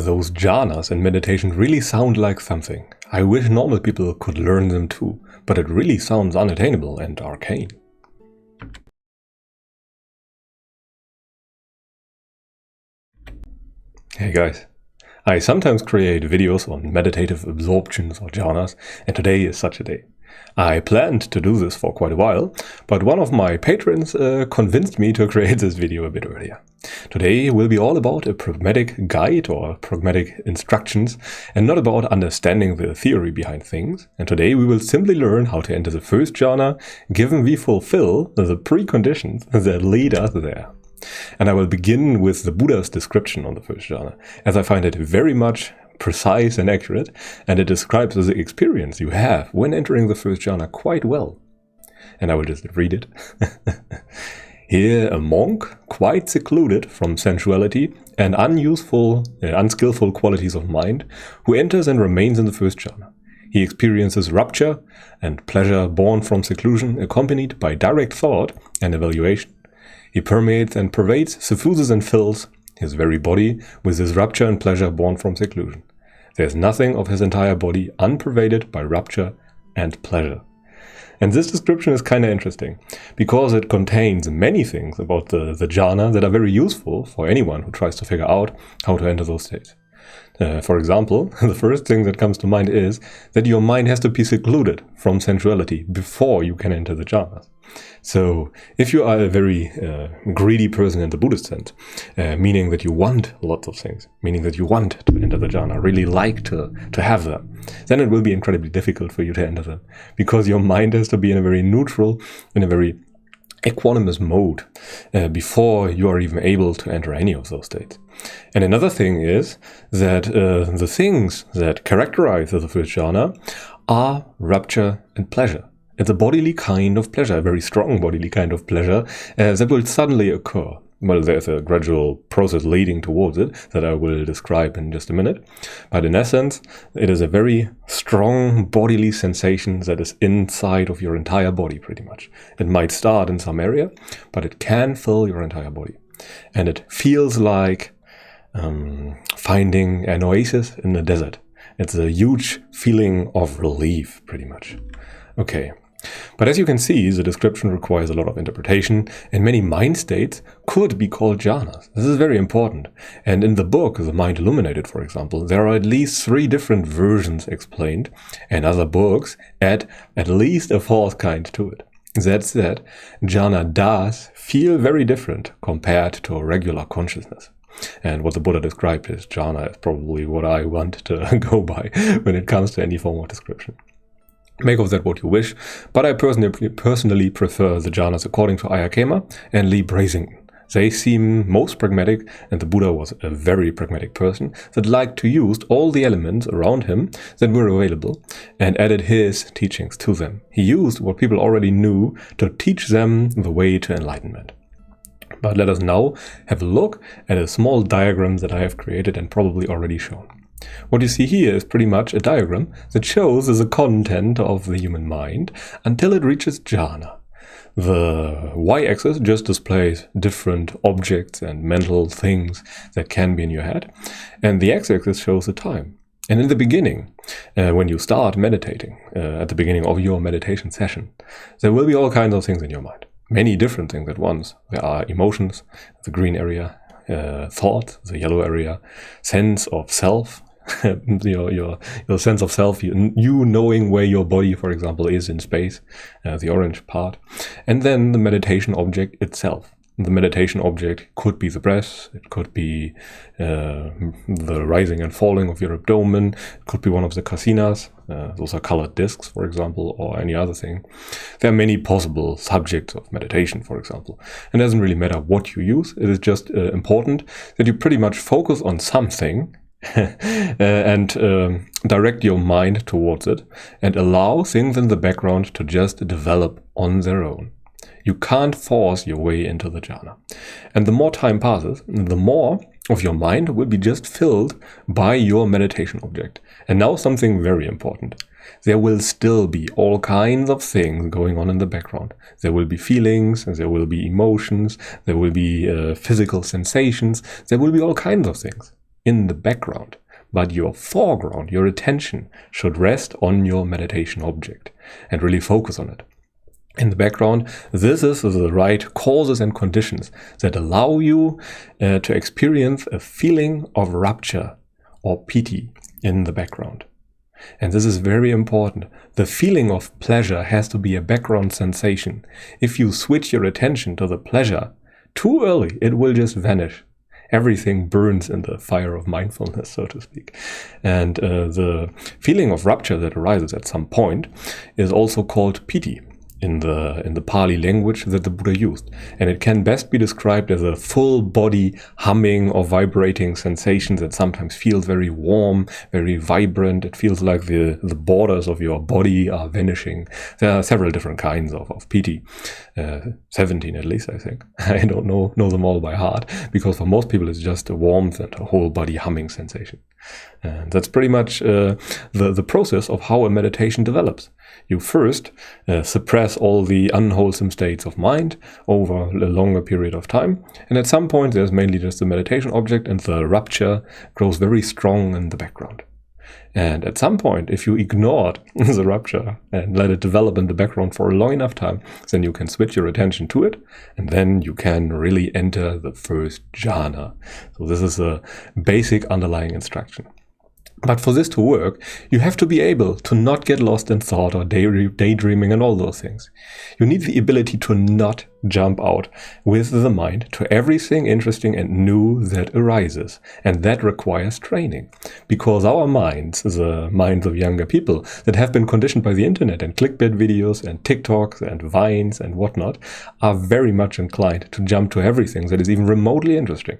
Those jhanas in meditation really sound like something. I wish normal people could learn them too, but it really sounds unattainable and arcane. Hey guys, I sometimes create videos on meditative absorptions or jhanas, and today is such a day. I planned to do this for quite a while, but one of my patrons convinced me to create this video a bit earlier. Today will be all about a pragmatic guide or pragmatic instructions, and not about understanding the theory behind things. And today we will simply learn how to enter the first jhana, given we fulfill the preconditions that lead us there. And I will begin with the Buddha's description on the first jhana, as I find it very much precise and accurate, and it describes the experience you have when entering the first jhana quite well. And I will just read it. Here a monk, quite secluded from sensuality and unskillful qualities of mind, who enters and remains in the first jhana. He experiences rapture and pleasure born from seclusion, accompanied by direct thought and evaluation. He permeates and pervades, suffuses and fills his very body with this rapture and pleasure born from seclusion. There is nothing of his entire body unpervaded by rapture and pleasure. And this description is kind of interesting, because it contains many things about the jhana that are very useful for anyone who tries to figure out how to enter those states. For example, the first thing that comes to mind is that your mind has to be secluded from sensuality before you can enter the jhanas. So if you are a very greedy person in the Buddhist sense, meaning that you want lots of things, meaning that you want to enter the jhana, really like to have them, then it will be incredibly difficult for you to enter them, because your mind has to be in a very neutral, in a very equanimous mode before you are even able to enter any of those states. And another thing is that the things that characterize the first jhana are rapture and pleasure. It's a bodily kind of pleasure, a very strong bodily kind of pleasure that will suddenly occur. Well, there's a gradual process leading towards it that I will describe in just a minute. But in essence, it is a very strong bodily sensation that is inside of your entire body, pretty much. It might start in some area, but it can fill your entire body. And it feels like finding an oasis in the desert. It's a huge feeling of relief, pretty much. Okay. But as you can see, the description requires a lot of interpretation, and many mind states could be called jhanas. This is very important. And in the book, The Mind Illuminated, for example, there are at least 3 different versions explained, and other books add at least a 4th kind to it. That said, jhana does feel very different compared to a regular consciousness. And what the Buddha described as jhana is probably what I want to go by when it comes to any form of description. Make of that what you wish, but I personally prefer the jhanas according to Ayya Khema and Lee Brasington. They seem most pragmatic, and the Buddha was a very pragmatic person that liked to use all the elements around him that were available and added his teachings to them. He used what people already knew to teach them the way to enlightenment. But let us now have a look at a small diagram that I have created and probably already shown. What you see here is pretty much a diagram that shows the content of the human mind until it reaches jhana. The y-axis just displays different objects and mental things that can be in your head, and the x-axis shows the time. And in the beginning, when you start meditating, at the beginning of your meditation session, there will be all kinds of things in your mind. Many different things at once. There are emotions, the green area, thought, the yellow area, sense of self, your sense of self, you knowing where your body, for example, is in space, the orange part, and then the meditation object itself. The meditation object could be the breath, it could be the rising and falling of your abdomen, it could be one of the kasinas, those are colored discs, for example, or any other thing. There are many possible subjects of meditation, for example. And it doesn't really matter what you use, it is just important that you pretty much focus on something and direct your mind towards it and allow things in the background to just develop on their own. You can't force your way into the jhana. And the more time passes, the more of your mind will be just filled by your meditation object. And now something very important. There will still be all kinds of things going on in the background. There will be feelings, there will be emotions, there will be physical sensations, there will be all kinds of things. in the background, but your foreground, your attention, should rest on your meditation object and really focus on it. In the background, this is the right causes and conditions that allow you to experience a feeling of rapture or piti in the background. And this is very important. The feeling of pleasure has to be a background sensation. If you switch your attention to the pleasure too early, it will just vanish. Everything burns in the fire of mindfulness, so to speak. And the feeling of rapture that arises at some point is also called piti in the Pali language that the Buddha used. And it can best be described as a full body humming or vibrating sensation that sometimes feels very warm, very vibrant. It feels like the borders of your body are vanishing. There are several different kinds of piti, 17 at least, I think. I don't know them all by heart, because for most people it's just a warmth and a whole body humming sensation. And that's pretty much the process of how a meditation develops. You first suppress all the unwholesome states of mind over a longer period of time, and at some point there's mainly just the meditation object, and the rapture grows very strong in the background. And at some point, if you ignored the rapture and let it develop in the background for a long enough time, then you can switch your attention to it, and then you can really enter the first jhana. So this is a basic underlying instruction. But for this to work, you have to be able to not get lost in thought or daydreaming and all those things. You need the ability to not jump out with the mind to everything interesting and new that arises. And that requires training. Because our minds, the minds of younger people that have been conditioned by the internet and clickbait videos and TikToks and Vines and whatnot, are very much inclined to jump to everything that is even remotely interesting.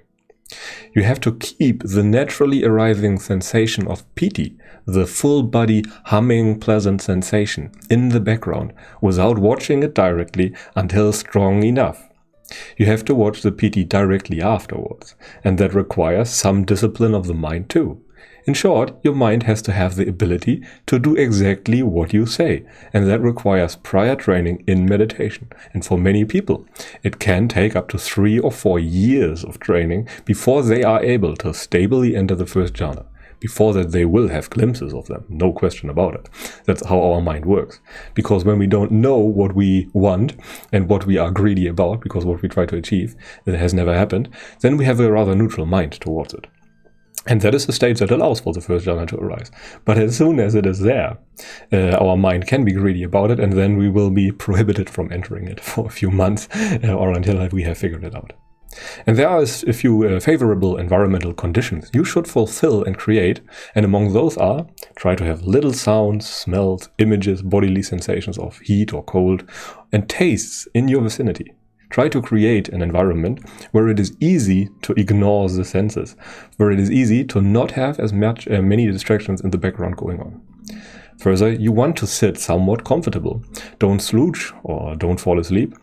You have to keep the naturally arising sensation of piti, the full body humming pleasant sensation, in the background without watching it directly until strong enough. You have to watch the piti directly afterwards, and that requires some discipline of the mind too. In short, your mind has to have the ability to do exactly what you say, and that requires prior training in meditation. And for many people, it can take up to 3 or 4 years of training before they are able to stably enter the first jhana. Before that, they will have glimpses of them, no question about it. That's how our mind works. Because when we don't know what we want and what we are greedy about, because what we try to achieve, that has never happened, then we have a rather neutral mind towards it. And that is the state that allows for the first jhana to arise. But as soon as it is there, our mind can be greedy about it, and then we will be prohibited from entering it for a few months or until we have figured it out. And there are a few favorable environmental conditions you should fulfill and create, and among those are: try to have little sounds, smells, images, bodily sensations of heat or cold, and tastes in your vicinity. Try to create an environment where it is easy to ignore the senses, where it is easy to not have as many distractions in the background going on. Further, you want to sit somewhat comfortable. Don't slouch or don't fall asleep.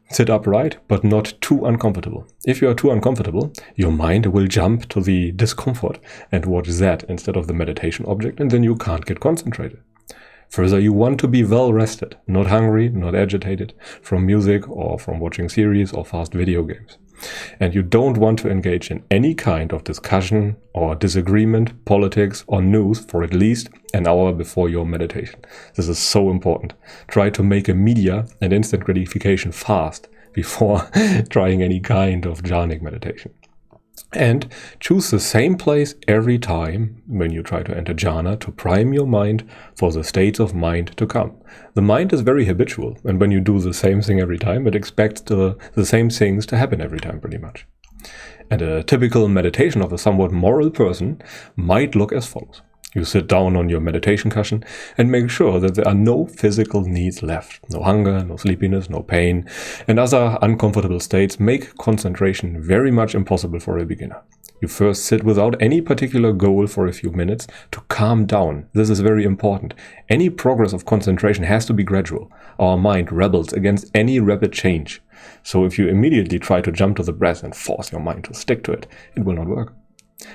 Sit upright, but not too uncomfortable. If you are too uncomfortable, your mind will jump to the discomfort and watch that instead of the meditation object, and then you can't get concentrated. Further, you want to be well rested, not hungry, not agitated from music or from watching series or fast video games. And you don't want to engage in any kind of discussion or disagreement, politics or news for at least an hour before your meditation. This is so important. Try to make immediate and instant gratification fast before trying any kind of jhanic meditation. And choose the same place every time when you try to enter jhana to prime your mind for the states of mind to come. The mind is very habitual, and when you do the same thing every time, it expects the same things to happen every time pretty much. And a typical meditation of a somewhat moral person might look as follows. You sit down on your meditation cushion and make sure that there are no physical needs left. No hunger, no sleepiness, no pain, and other uncomfortable states make concentration very much impossible for a beginner. You first sit without any particular goal for a few minutes to calm down. This is very important. Any progress of concentration has to be gradual. Our mind rebels against any rapid change. So if you immediately try to jump to the breath and force your mind to stick to it, it will not work.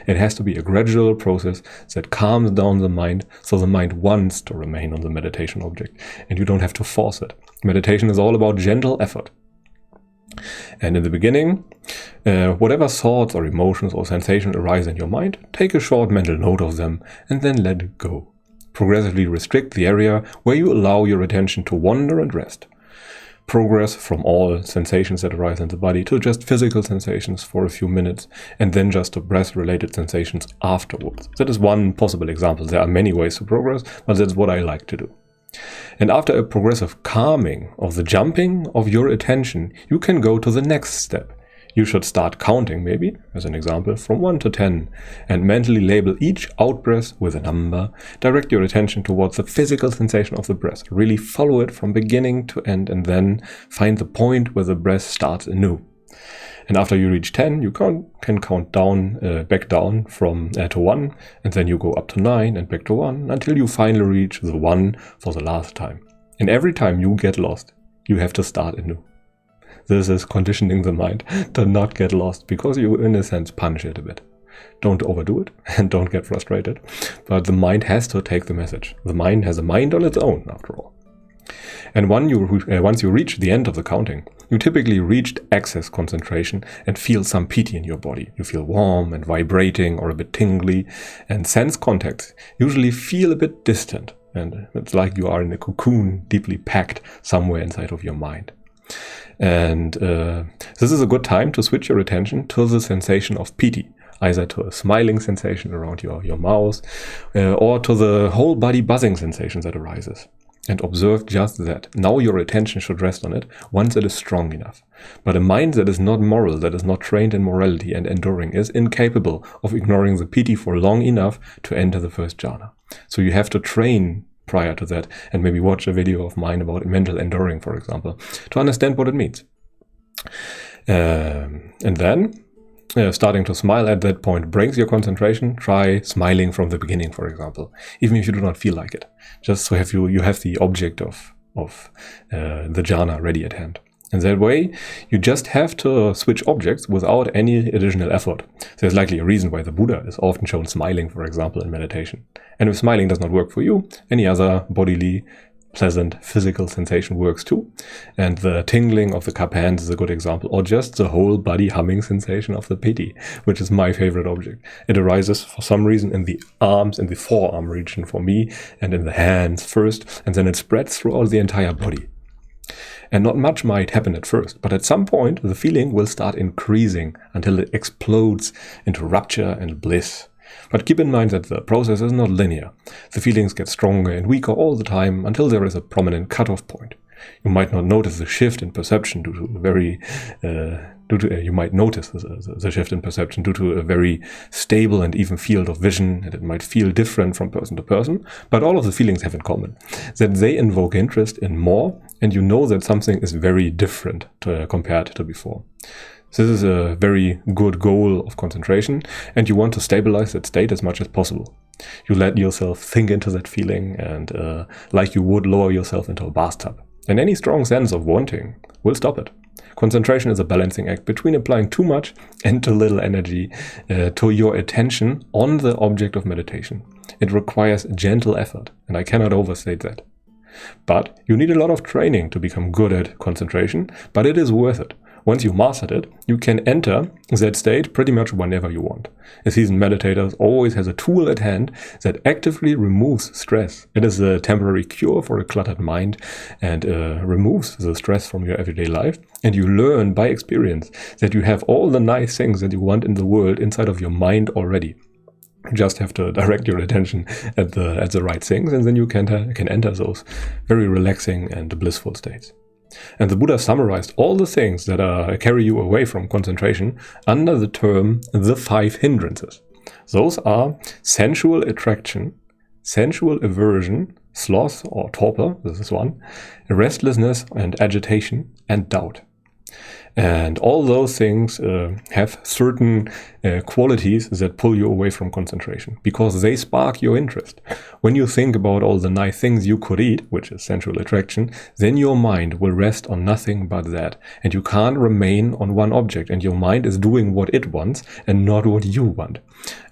It has to be a gradual process that calms down the mind, so the mind wants to remain on the meditation object, and you don't have to force it. Meditation is all about gentle effort. And in the beginning, whatever thoughts or emotions or sensations arise in your mind, take a short mental note of them and then let it go. Progressively restrict the area where you allow your attention to wander and rest. Progress from all sensations that arise in the body to just physical sensations for a few minutes, and then just to breath-related sensations afterwards. That is one possible example. There are many ways to progress, but that's what I like to do. And after a progressive calming of the jumping of your attention, you can go to the next step. You should start counting, maybe, as an example, from 1 to 10, and mentally label each out-breath with a number. Direct your attention towards the physical sensation of the breath. Really follow it from beginning to end, and then find the point where the breath starts anew. And after you reach 10, you can count down, back down from to 1, and then you go up to 9 and back to 1, until you finally reach the 1 for the last time. And every time you get lost, you have to start anew. This is conditioning the mind to not get lost, because you, in a sense, punish it a bit. Don't overdo it and don't get frustrated, but the mind has to take the message. The mind has a mind on its own, after all. And once you reach the end of the counting, you typically reached excess concentration and feel some piti in your body. You feel warm and vibrating or a bit tingly, and sense contacts usually feel a bit distant, and it's like you are in a cocoon deeply packed somewhere inside of your mind. And this is a good time to switch your attention to the sensation of piti, either to a smiling sensation around your mouth, or to the whole body buzzing sensation that arises. And observe just that. Now your attention should rest on it once it is strong enough. But a mind that is not moral, that is not trained in morality and enduring, is incapable of ignoring the piti for long enough to enter the first jhana. So you have to train prior to that, and maybe watch a video of mine about mental enduring, for example, to understand what it means. And then, starting to smile at that point brings your concentration. Try smiling from the beginning, for example, even if you do not feel like it, just so you have the object of the jhana ready at hand. And that way, you just have to switch objects without any additional effort. There's likely a reason why the Buddha is often shown smiling, for example, in meditation. And if smiling does not work for you, any other bodily, pleasant, physical sensation works too. And the tingling of the cup hands is a good example, or just the whole body humming sensation of the piti, which is my favorite object. It arises for some reason in the arms, in the forearm region for me, and in the hands first, and then it spreads throughout the entire body. And not much might happen at first, but at some point the feeling will start increasing until it explodes into rapture and bliss. But keep in mind that the process is not linear. The feelings get stronger and weaker all the time until there is a prominent cutoff point. You might not notice the shift in perception due to the shift in perception due to a very stable and even field of vision, and it might feel different from person to person, but all of the feelings have in common that they invoke interest in more, and you know that something is very different compared to before. This is a very good goal of concentration, and you want to stabilize that state as much as possible. You let yourself think into that feeling, and like you would lower yourself into a bathtub. And any strong sense of wanting will stop it. Concentration is a balancing act between applying too much and too little energy to your attention on the object of meditation. It requires gentle effort, and I cannot overstate that. But you need a lot of training to become good at concentration, but it is worth it. Once you've mastered it, you can enter that state pretty much whenever you want. A seasoned meditator always has a tool at hand that actively removes stress. It is a temporary cure for a cluttered mind and removes the stress from your everyday life. And you learn by experience that you have all the nice things that you want in the world inside of your mind already. You just have to direct your attention at the right things, and then you can enter those very relaxing and blissful states. And the Buddha summarized all the things that carry you away from concentration under the term the 5 hindrances. Those are sensual attraction, sensual aversion, sloth or torpor, this is one, restlessness and agitation, and doubt. And all those things have certain qualities that pull you away from concentration because they spark your interest. When you think about all the nice things you could eat, which is sensual attraction, then your mind will rest on nothing but that. And you can't remain on one object, and your mind is doing what it wants and not what you want.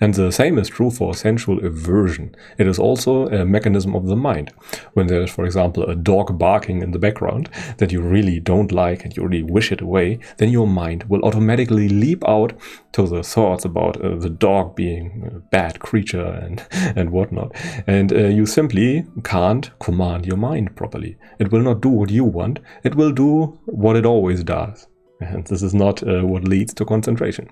And the same is true for sensual aversion. It is also a mechanism of the mind. When there's, for example, a dog barking in the background that you really don't like and you really wish it away, then your mind will automatically leap out to the thoughts about the dog being a bad creature and whatnot. And you simply can't command your mind properly. It will not do what you want. It will do what it always does. And this is not what leads to concentration.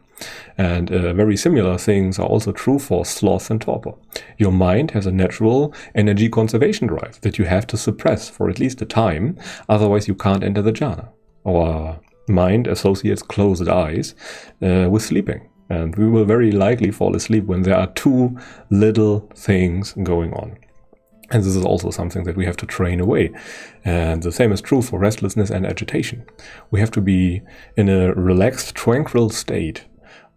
And very similar things are also true for sloth and torpor. Your mind has a natural energy conservation drive that you have to suppress for at least a time, otherwise you can't enter the jhana. Our mind associates closed eyes with sleeping, and we will very likely fall asleep when there are too little things going on. And this is also something that we have to train away. And the same is true for restlessness and agitation. We have to be in a relaxed, tranquil state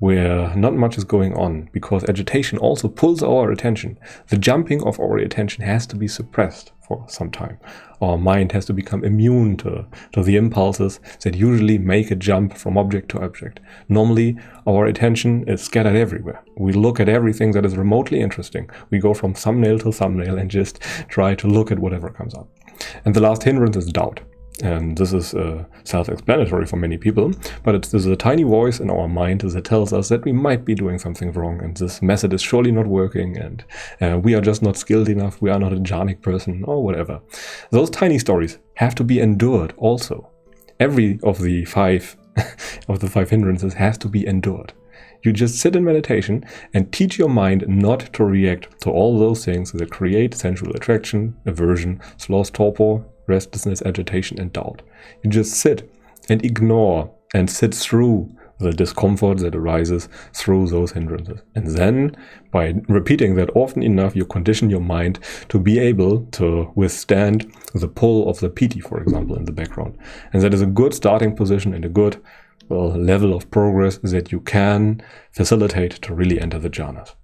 where not much is going on, because agitation also pulls our attention. The jumping of our attention has to be suppressed for some time. Our mind has to become immune to the impulses that usually make a jump from object to object. Normally, our attention is scattered everywhere. We look at everything that is remotely interesting. We go from thumbnail to thumbnail and just try to look at whatever comes up. And the last hindrance is doubt. And this is self-explanatory for many people, but there's a tiny voice in our mind that tells us that we might be doing something wrong, and this method is surely not working, and we are just not skilled enough, we are not a jhanic person, or whatever. Those tiny stories have to be endured also. Every of the five hindrances has to be endured. You just sit in meditation and teach your mind not to react to all those things that create sensual attraction, aversion, sloth, torpor, restlessness, agitation, and doubt. You just sit and ignore and sit through the discomfort that arises through those hindrances. And then, by repeating that often enough, you condition your mind to be able to withstand the pull of the piti, for example, in the background. And that is a good starting position and a good level of progress that you can facilitate to really enter the jhanas.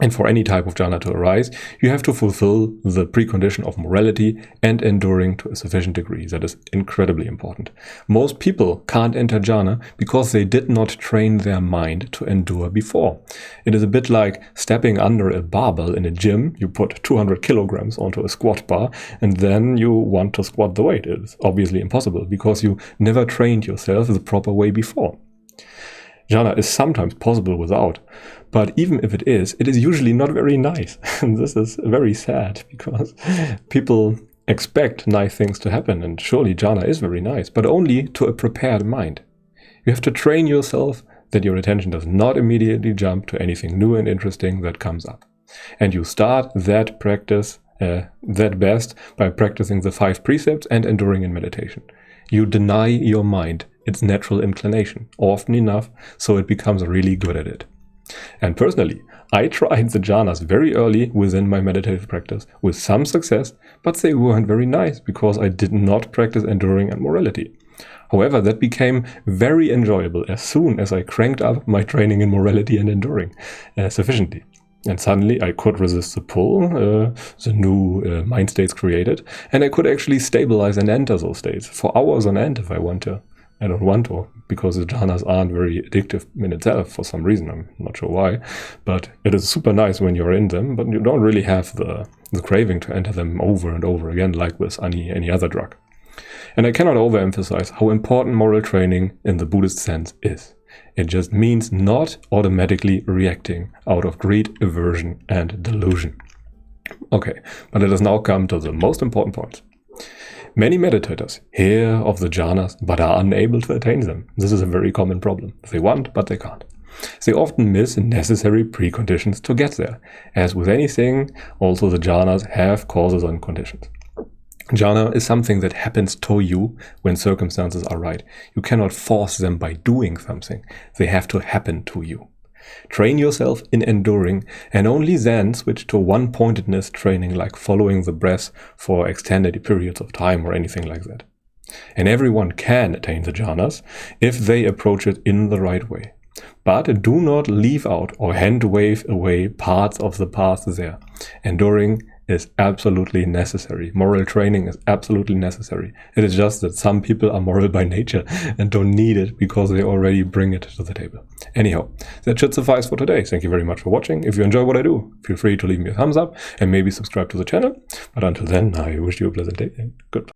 And for any type of jhana to arise, you have to fulfill the precondition of morality and enduring to a sufficient degree. That is incredibly important. Most people can't enter jhana because they did not train their mind to endure before. It is a bit like stepping under a barbell in a gym. You put 200 kilograms onto a squat bar and then you want to squat the weight. It is obviously impossible because you never trained yourself the proper way before. Jhana is sometimes possible without, but even if it is usually not very nice. And this is very sad because people expect nice things to happen, and surely jhana is very nice, but only to a prepared mind. You have to train yourself that your attention does not immediately jump to anything new and interesting that comes up. And you start that practice that best by practicing the 5 precepts and enduring in meditation. You deny your mind its natural inclination often enough so it becomes really good at it. And personally, I tried the jhanas very early within my meditative practice with some success, but they weren't very nice because I did not practice enduring and morality. However, that became very enjoyable as soon as I cranked up my training in morality and enduring sufficiently. And suddenly I could resist the pull, the new mind states created, and I could actually stabilize and enter those states for hours on end if I want to. I don't want to, because the jhanas aren't very addictive in itself for some reason. I'm not sure why, but it is super nice when you're in them, but you don't really have the craving to enter them over and over again like with any other drug. And I cannot overemphasize how important moral training in the Buddhist sense is. It just means not automatically reacting out of greed, aversion, and delusion. Okay, but let us now come to the most important points. Many meditators hear of the jhanas but are unable to attain them. This is a very common problem. They want, but they can't. They often miss necessary preconditions to get there. As with anything, also the jhanas have causes and conditions. Jhana is something that happens to you when circumstances are right. You cannot force them by doing something. They have to happen to you. Train yourself in enduring and only then switch to one-pointedness training like following the breath for extended periods of time or anything like that. And everyone can attain the jhanas if they approach it in the right way. But do not leave out or hand wave away parts of the path there. Enduring is absolutely necessary. Moral training is absolutely necessary. It is just that some people are moral by nature and don't need it because they already bring it to the table. Anyhow, that should suffice for today. Thank you very much for watching. If you enjoy what I do, feel free to leave me a thumbs up and maybe subscribe to the channel. But until then, I wish you a pleasant day and goodbye.